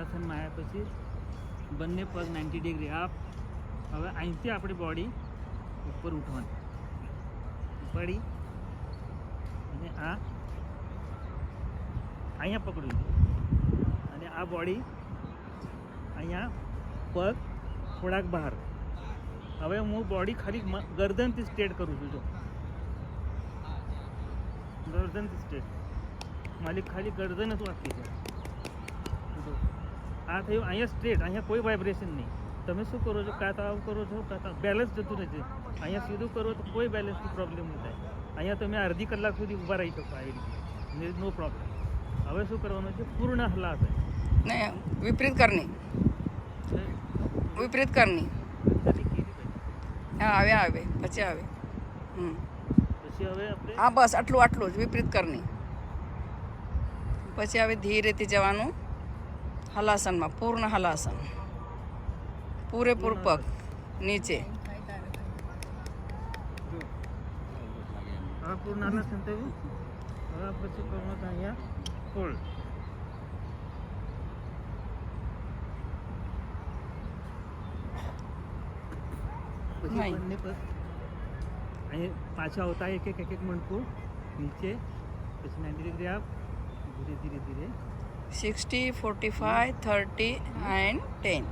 હલાસનમાં આવ્યા પછી બંને પગ 90 ડિગ્રી અપ. હવે અહીંથી આપણી બોડી ઉપર ઉઠવાની, પડી અને આ અહીંયા પકડવી અને આ બોડી અહીંયા પગ થોડાક બહાર. હવે હું બોડી ખાલી ગરદનથી સ્ટ્રેટ કરું છું. જો ગરદનથી સ્ટ્રેટ, મારી ખાલી ગરદન જ વાંકી છે. આ થયું અહીંયા સ્ટ્રેટ, અહીંયા કોઈ વાઇબ્રેશન નહીં. તમે શું કરો છો, કાં તો આવું કરો છો, કાં તો બેલેન્સ જતું નથી. અહીંયા સીધું કરો તો કોઈ બેલેન્સની પ્રોબ્લેમ નહીં થાય. અહીંયા તમે અડધી કલાક સુધી ઊભા રહી શકો આવી રીતે, નો પ્રોબ્લેમ. હવે શું કરવાનું છે, પૂર્ણ હલાસન. नहीं विपरीत करनी, विपरीत करनी. हाँ आवे आवे પછી આવે. પછી હવે આપણે હા બસ આટલું આટલું જ વિપરીત કરની. પછી હવે ધીરેથી જવાનું હલાસનમાં, પૂર્ણ હલાસન, પૂરેપૂર પગ નીચે. હવે પૂર્ણ હલાસન થયું. હવે પછી કરવાનું છે અહીંયા ફોલ્ડ. પછી બંને પગ અહીં પાછા હોતા એક એક મણકું નીચે, પછી 90 ડિગ્રી આપ, ધીરે ધીરે ધીરે 60, 45, 30 and 10.